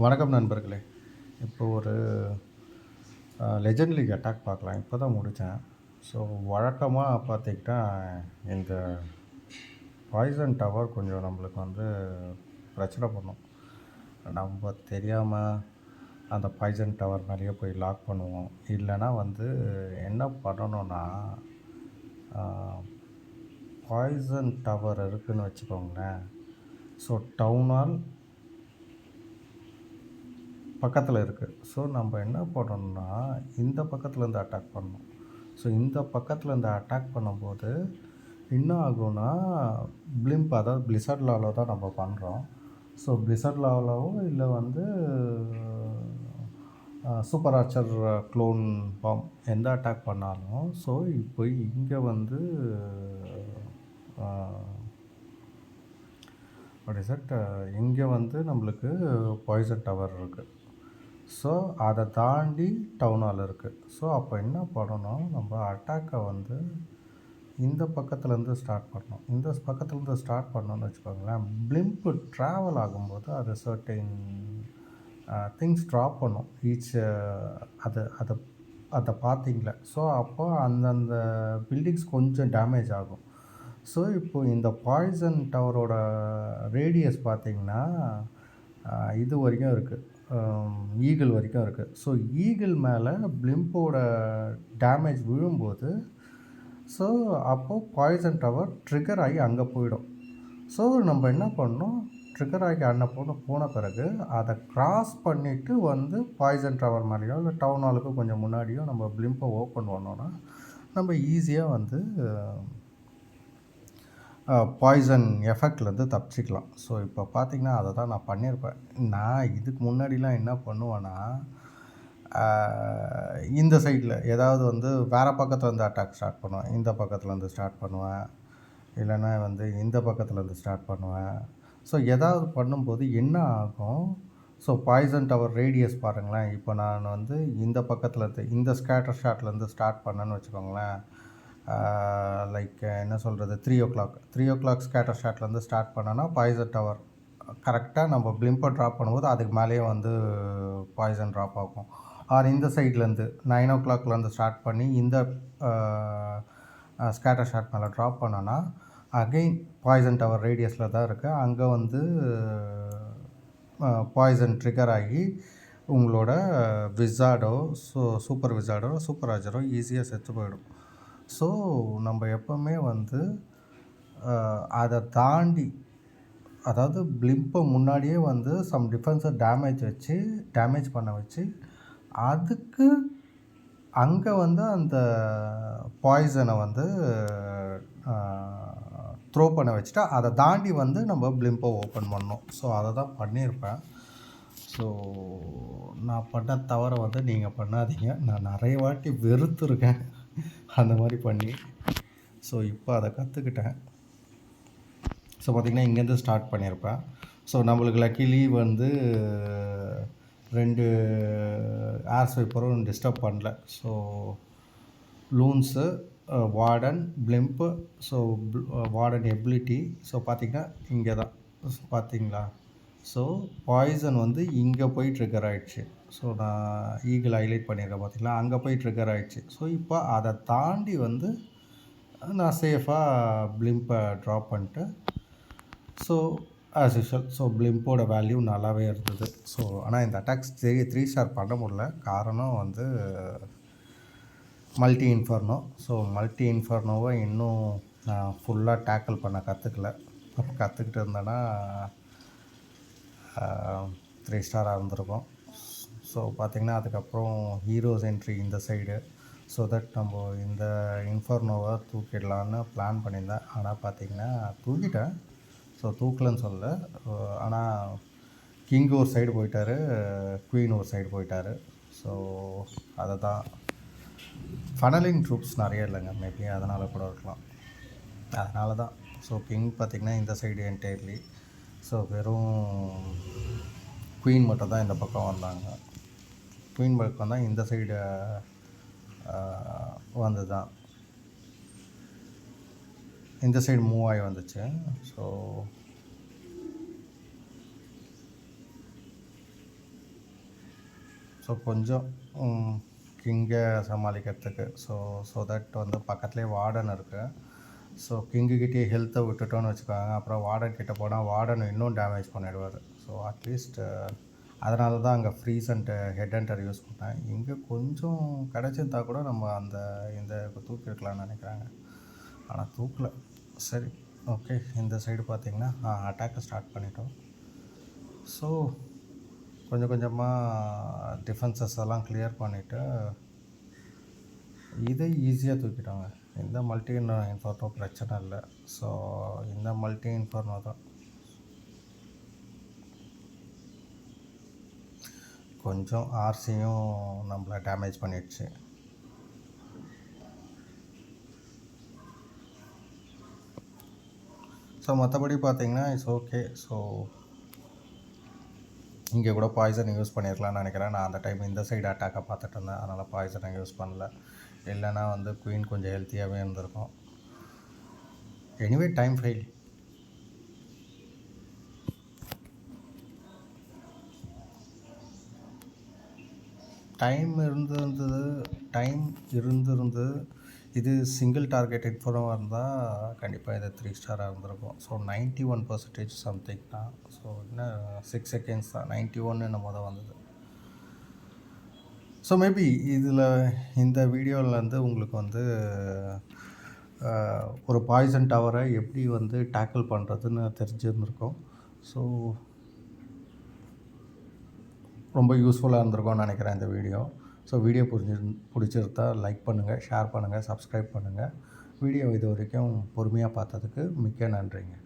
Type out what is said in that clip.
வணக்கம் நண்பர்களே. இப்போ ஒரு லெஜண்ட் லீக் அட்டாக் பார்க்கலாம். இப்போ தான் முடித்தேன். ஸோ வழக்கமாக பார்த்திங்கன்னா இந்த பாய்சன் டவர் கொஞ்சம் நம்மளுக்கு வந்து பிரச்சனை பண்ணும். நம்ம தெரியாமல் அந்த பாய்சன் டவர் மேலேயே போய் லாக் பண்ணுவோம். இல்லைனா வந்து என்ன பண்ணணும்னா, பாய்சன் டவர் இருக்குதுன்னு வச்சுக்கோங்களேன். ஸோ டவுன் ஹால் பக்கத்தில் இருக்குது. ஸோ நம்ம என்ன பண்ணணும்னா, இந்த பக்கத்துலேருந்து அட்டாக் பண்ணணும். ஸோ இந்த பக்கத்துலேருந்து அட்டாக் பண்ணும்போது என்ன ஆகும்னா, பிளிம்ப் அதாவது பிளிஸர்ட் லாவில் தான் நம்ம பண்ணுறோம். ஸோ பிளிஸர்ட் லாவிலவோ இல்லை வந்து சூப்பர் ஆர்ச்சர் க்ளோன் பாம் எந்த அட்டாக் பண்ணாலும், ஸோ இப்போ இங்கே வந்து வாட் இஸ் இட் இங்கே வந்து நம்மளுக்கு பாய்சன் டவர் இருக்குது. ஸோ அதை தாண்டி டவுன் ஹால் இருக்குது. ஸோ அப்போ என்ன பண்ணணும், நம்ம அட்டாக்கை வந்து இந்த பக்கத்துலேருந்து ஸ்டார்ட் பண்ணணும். இந்த பக்கத்துலேருந்து ஸ்டார்ட் பண்ணோன்னு வச்சுக்கோங்களேன், பிளிம்ப்பு ட்ராவல் ஆகும்போது அது சர்டைன் திங்ஸ் ட்ராப் பண்ணும். அதை அதை அதை பார்த்தீங்களா. ஸோ அப்போ அந்தந்த பில்டிங்ஸ் கொஞ்சம் டேமேஜ் ஆகும். ஸோ இப்போது இந்த பாய்சன் டவரோட ரேடியஸ் பார்த்திங்கன்னா இது வரைக்கும் இருக்குது, ஈகிள் வரைக்கும் இருக்குது. ஸோ ஈகிள் மேலே பிளிம்போட டேமேஜ் விழும்போது, ஸோ அப்போது பாய்சன் டவர் ட்ரிகர் ஆகி அங்கே போயிடும். ஸோ நம்ம என்ன பண்ணணும், ட்ரிகர் ஆகி போன பிறகு அதை க்ராஸ் பண்ணிவிட்டு வந்து பாய்சன் டவர் மேலேயோ இல்லை டவுன் ஹாலுக்கு கொஞ்சம் முன்னாடியோ நம்ம பிளிம்பை ஓப்பன் பண்ணோன்னா நம்ம ஈஸியாக வந்து பாய்சன் எஃபெக்ட்லேருந்து தப்பிச்சிக்கலாம். ஸோ இப்போ பார்த்திங்கன்னா அதை தான் நான் பண்ணியிருப்பேன். நான் இதுக்கு முன்னாடிலாம் என்ன பண்ணுவேன்னா, இந்த சைடில் ஏதாவது வந்து வேறு பக்கத்துலேருந்து அட்டாக் ஸ்டார்ட் பண்ணுவேன். இந்த பக்கத்துலேருந்து ஸ்டார்ட் பண்ணுவேன், இல்லைன்னா வந்து இந்த பக்கத்துலேருந்து ஸ்டார்ட் பண்ணுவேன். ஸோ ஏதாவது பண்ணும்போது என்ன ஆகும், ஸோ பாய்சன் டவர் ரேடியஸ் பாருங்களேன். இப்போ நான் வந்து இந்த பக்கத்துலேருந்து இந்த ஸ்கேட்டர் ஷாட்லேருந்து ஸ்டார்ட் பண்ணேன்னு வச்சுக்கோங்களேன். லைக் என்ன சொல்கிறது, 3 o'clock ஸ்கேட்டர் ஷாட்லேருந்து ஸ்டார்ட் பண்ணோன்னா பாய்சன் டவர் கரெக்டாக நம்ம பிளிம்பை ட்ராப் பண்ணும்போது அதுக்கு மேலேயே வந்து பாய்சன் ட்ராப் ஆகும். ஆர் இந்த சைட்லேருந்து 9 o'clockலேருந்து ஸ்டார்ட் பண்ணி இந்த ஸ்கேட்டர் ஷாட் மேலே ட்ராப் பண்ணோன்னா அகெயின் பாய்சன் டவர் ரேடியஸில் தான் இருக்குது. அங்கே வந்து பாய்சன் ட்ரிகர் ஆகி உங்களோட விசார்டோ சூப்பர் விசார்டோ சூப்பர் ஆர்ச்சரோ ஈஸியாக செத்து போயிடும். ஸோ நம்ம எப்போவுமே வந்து அதை தாண்டி, அதாவது பிளிம்பை முன்னாடியே வந்து சம் டிஃபென்ஸை டேமேஜ் பண்ண வச்சு அதுக்கு அங்கே வந்து அந்த பாய்சனை வந்து த்ரோ பண்ண வச்சுட்டு அதை தாண்டி வந்து நம்ம பிளிம்பை ஓப்பன் பண்ணோம். ஸோ அதை தான் பண்ணியிருப்பேன். ஸோ நான் பண்ண தவறை வந்து நீங்கள் பண்ணாதீங்க. நான் நிறைய வாட்டி வெறுத்துருக்கேன் அந்த மாதிரி பண்ணி. ஸோ இப்போ அதை கற்றுக்கிட்டேன். ஸோ பார்த்திங்கன்னா இங்கேருந்து ஸ்டார்ட் பண்ணியிருப்பேன். ஸோ நம்மளுக்கு லக்கிலி வந்து 2 ஏர் ஸ்வைப்பரும் டிஸ்டர்ப் பண்ணல. So loons, warden, blimp, so warden ability. So பார்த்திங்கன்னா இங்கே தான் பார்த்திங்களா. ஸோ பாய்சன் வந்து இங்கே போய் ட்ரிகர் ஆகிடுச்சு. ஸோ நான் ஈகிள் ஹைலைட் பண்ணியிருக்கேன் பார்த்திங்களா, அங்கே போய் ட்ரிகர் ஆகிடுச்சு. ஸோ இப்போ அதை தாண்டி வந்து நான் சேஃபாக பிளிம்பை ட்ராப் பண்ணிட்டு, ஸோ ஆஸ் யூஷுவல் ஸோ பிளிம்போட வேல்யூ நல்லாவே இருந்தது. ஸோ ஆனால் இந்த அட்டாக்ஸ் 3 ஸ்டார் பண்ண முடியல. காரணம் வந்து மல்டி இன்ஃபர்னோ. ஸோ மல்டி இன்ஃபர்னோவை இன்னும் நான் ஃபுல்லாக டேக்கிள் பண்ண கற்றுக்கிட்டு இருந்தேன்னா 3 ஸ்டாராக இருந்திருக்கும். ஸோ பார்த்திங்கன்னா அதுக்கப்புறம் ஹீரோஸ் என்ட்ரி இந்த சைடு, ஸோ தட் நம்ம இந்த இன்ஃபர்னோவை தூக்கிடலான்னு பிளான் பண்ணியிருந்தேன். ஆனால் பார்த்திங்கன்னா தூக்கிட்டேன். ஸோ தூக்கலன்னு சொல்ல, ஆனால் கிங் ஒரு சைடு போயிட்டார், குவீன் ஒரு சைடு போயிட்டார். ஸோ அதை தான் ஃபனலிங் ட்ரூப்ஸ் நிறைய இல்லைங்க, மேபி அதனால் கூட இருக்கலாம். அதனால தான். ஸோ கிங் பார்த்திங்கன்னா இந்த சைடு என்டையர்லி. ஸோ வெறும் குவீன் மட்டும் தான் இந்த பக்கம் வந்தாங்க. குவீன் பக்கம் தான் இந்த சைடு வந்து தான் இந்த சைடு மூவ் ஆகி வந்துச்சு. ஸோ ஸோ கொஞ்சம் கிங்கை சமாளிக்கிறதுக்கு. ஸோ தட் வந்து பக்கத்துலேயே வார்டன் இருக்குது. ஸோ கிங்குக்கிட்டே ஹெல்த்தை விட்டுட்டோன்னு வச்சுக்கோங்க, அப்புறம் வார்டன் கிட்ட போனால் வார்டன் இன்னும் டேமேஜ் பண்ணிடுவார். ஸோ அட்லீஸ்ட் அதனால தான் அங்கே freeze and head hunter use பண்ணேன். இங்கே கொஞ்சம் கிடச்சிருந்தா கூட நம்ம இந்த தூக்கிருக்கலாம்னு நினைக்கிறாங்க, ஆனால் தூக்கலை. சரி, ஓகே. இந்த சைடு பார்த்திங்கன்னா அட்டாக்கை ஸ்டார்ட் பண்ணிட்டோம். ஸோ கொஞ்சம் கொஞ்சமாக டிஃபென்சஸ் எல்லாம் கிளியர் பண்ணிவிட்டு இதை ஈஸியாக தூக்கிட்டோங்க. இந்த மல்டி இன்ஃபர்னோ பிரச்சனை இல்லை. ஸோ இந்த மல்டி இன்ஃபர்னோ தான் கொஞ்சம் ஆர்சியும் நம்மளை டேமேஜ் பண்ணிடுச்சு. ஸோ மற்றபடி பார்த்திங்கன்னா இட்ஸ் ஓகே. ஸோ இங்கே கூட பாய்சன் யூஸ் பண்ணியிருக்கலாம்னு நினைக்கிறேன். நான் அந்த டைம் இந்த சைடு அட்டாக்கை பார்த்துட்டு இருந்தேன், அதனால் பாய்சனை யூஸ் பண்ணல. இல்லைனா வந்து குயின் கொஞ்சம் ஹெல்த்தியாகவே இருந்திருக்கும். Anyway time fail. டைம் இருந்திருந்து இது சிங்கிள் டார்கெட் இன்ஃபோவாக இருந்தால் கண்டிப்பாக இது 3 ஸ்டாராக இருந்திருக்கும். ஸோ 91% சம்திங் தான். ஸோ இன்னும் 6 செகண்ட்ஸ் தான், 91 என்னமோ தான் வந்தது. ஸோ மேபி இந்த வீடியோவில் வந்து உங்களுக்கு வந்து ஒரு பாய்சன் டவரை எப்படி வந்து டேக்கிள் பண்ணுறதுன்னு தெரிஞ்சிருந்திருக்கும். ஸோ ரொம்ப யூஸ்ஃபுல்லாக இருந்திருக்கும்னு நினைக்கிறேன் இந்த வீடியோ. ஸோ வீடியோ பிடிச்சிருந்தா லைக் பண்ணுங்கள், ஷேர் பண்ணுங்கள், சப்ஸ்கிரைப் பண்ணுங்கள். வீடியோ இது வரைக்கும் பொறுமையாக பார்த்ததுக்கு மிக்க நன்றிங்க.